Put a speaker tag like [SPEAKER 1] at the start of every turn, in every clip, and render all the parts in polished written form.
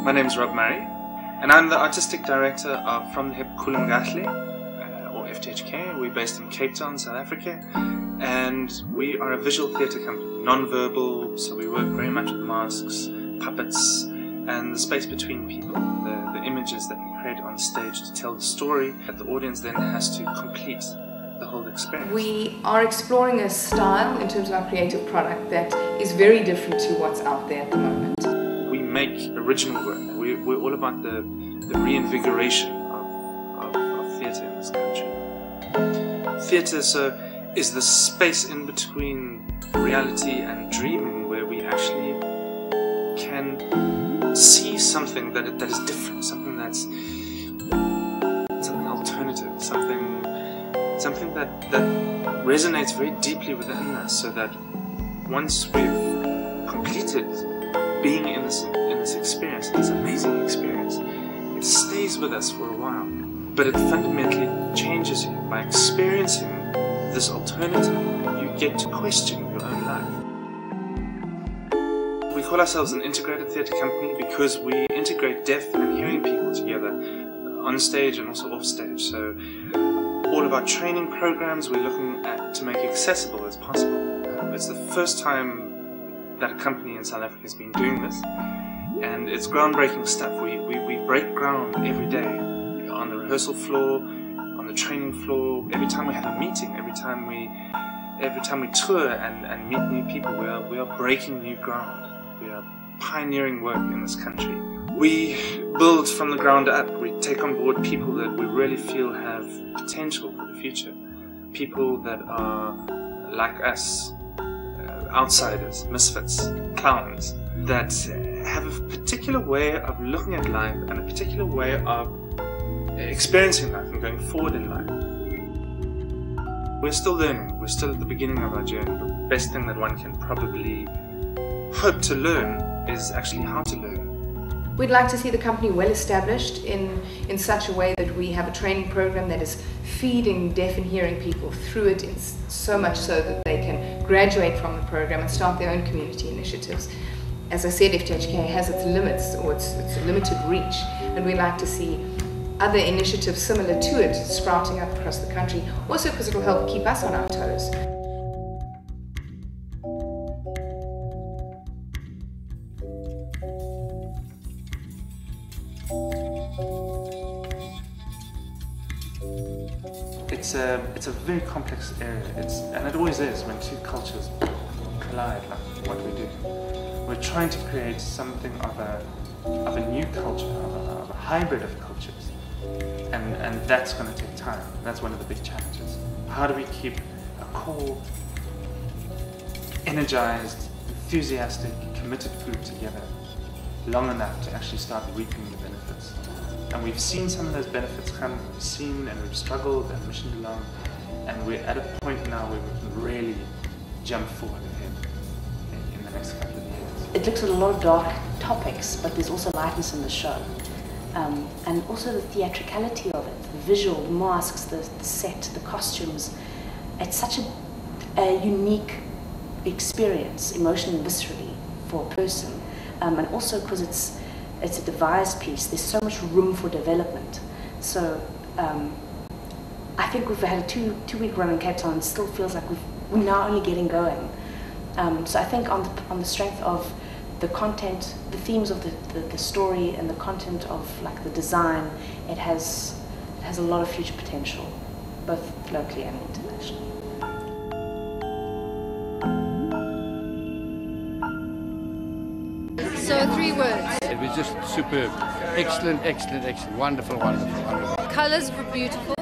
[SPEAKER 1] My name is Rob Murray, and I'm the Artistic Director of From the Hip Kulungahle, or FTHK. We're based in Cape Town, South Africa, and we are a visual theatre company, non-verbal, so we work very much with masks, puppets, and the space between people, the images that we create on stage to tell the story that the audience then has to complete the whole experience.
[SPEAKER 2] We are exploring a style in terms of our creative product that is very different to what's out there at the moment.
[SPEAKER 1] We make original work. We're all about the reinvigoration of theatre in this country. Theatre is the space in between reality and dreaming, where we actually can see something that is different, something that's something alternative, something that resonates very deeply within us, so that once we've completed being in this experience, this amazing experience, it stays with us for a while. But it fundamentally changes you. By experiencing this alternative, you get to question your own life. We call ourselves an integrated theatre company because we integrate deaf and hearing people together on stage and also off stage. So all of our training programs we're looking at to make accessible as possible. It's the first time that a company in South Africa has been doing this, and it's groundbreaking stuff. We break ground every day on the rehearsal floor, on the training floor. Every time we have a meeting, every time we tour and meet new people, we are breaking new ground. We are pioneering work in this country. We build from the ground up. We take on board people that we really feel have potential for the future. People that are like us, outsiders, misfits, clowns, that have a particular way of looking at life and a particular way of experiencing life and going forward in life. We're still learning. We're still at the beginning of our journey. The best thing that one can probably hope to learn is actually how to learn.
[SPEAKER 2] We'd like to see the company well established in such a way that we have a training program that is feeding deaf and hearing people through it, so much so that they can graduate from the program and start their own community initiatives. As I said, FTHK has its limits, or its limited reach, and we'd like to see other initiatives similar to it sprouting up across the country, also because it will help keep us on our toes.
[SPEAKER 1] It's a very complex area, and it always is when two cultures collide like what we do. We're trying to create something of a new culture, of a hybrid of cultures, and that's going to take time. That's one of the big challenges. How do we keep a core, energized, enthusiastic, committed group together long enough to actually start reaping the benefits? And we've seen some of those benefits come. We've seen and we've struggled and missioned along, and we're at a point now where we can really jump forward ahead in the next couple of years.
[SPEAKER 3] It looks at a lot of dark topics, but there's also lightness in the show. And also the theatricality of it, the visual, the masks, the set, the costumes. It's such a unique experience, emotionally and viscerally, for a person. And also because it's a devised piece, there's so much room for development. So I think we've had a two-week run in Cape Town and it still feels like we're now only getting going. So I think on the strength of the content, the themes of the story and the content of like the design, it has a lot of future potential, both locally and internationally.
[SPEAKER 4] So 3 words.
[SPEAKER 5] It was just superb. Excellent, excellent, excellent. Wonderful, wonderful, wonderful.
[SPEAKER 4] Colours were beautiful.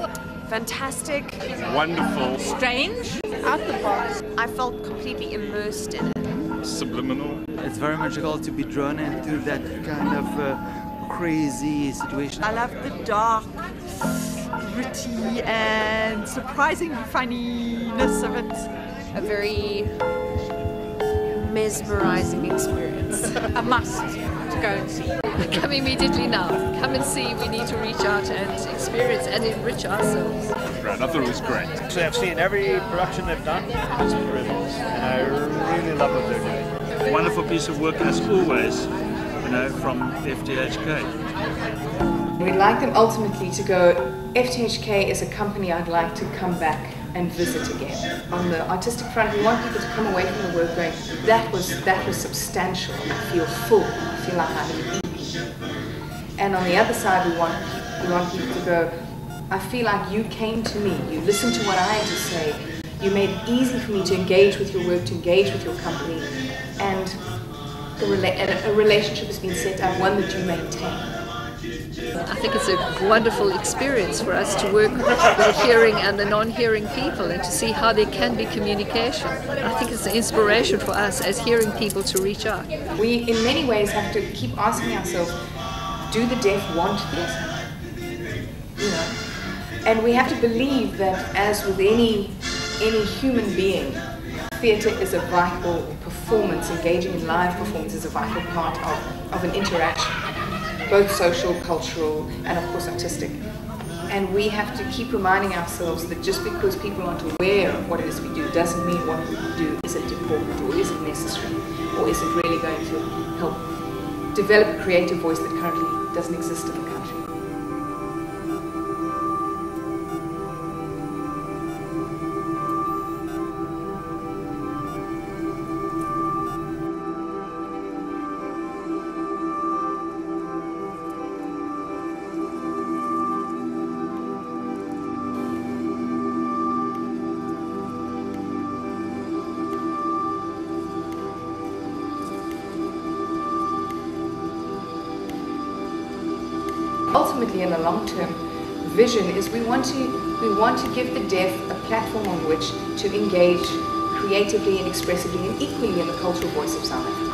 [SPEAKER 6] Fantastic.
[SPEAKER 5] Wonderful.
[SPEAKER 4] Strange. Out the box.
[SPEAKER 6] I felt completely immersed in it.
[SPEAKER 5] Subliminal.
[SPEAKER 7] It's very magical to be drawn into that kind of crazy situation.
[SPEAKER 8] I love the dark, gritty and surprisingly funniness of it.
[SPEAKER 4] A very mesmerising experience. A must to go and see. Come immediately now. Come and see. We need to reach out and experience and enrich ourselves.
[SPEAKER 5] Right, I thought it was great.
[SPEAKER 9] So I've seen every production they've done. It's brilliant, and I really love what they're doing.
[SPEAKER 10] Wonderful piece of work as always.
[SPEAKER 7] from FTHK?
[SPEAKER 2] We'd like them ultimately to go, FTHK is a company I'd like to come back and visit again. On the artistic front, we want people to come away from the work going, that was substantial, I feel full, I feel like I'm eating. And on the other side, we want people to go, I feel like you came to me, you listened to what I had to say, you made it easy for me to engage with your work, to engage with your company, and a relationship has been set up, one that you maintain.
[SPEAKER 4] I think it's a wonderful experience for us to work with the hearing and the non-hearing people and to see how there can be communication. I think it's an inspiration for us as hearing people to reach out.
[SPEAKER 2] We, in many ways, have to keep asking ourselves, do the deaf want theatre? You know, and we have to believe that, as with any human being, theatre is a vital performance. Engaging in live performance is a vital part of an interaction, both social, cultural, and of course artistic. And we have to keep reminding ourselves that just because people aren't aware of what it is we do doesn't mean what we do isn't important or isn't necessary or isn't really going to help develop a creative voice that currently doesn't exist in the country. Ultimately, in the long-term vision, is we want to give the deaf a platform on which to engage creatively and expressively and equally in the cultural voice of South Africa.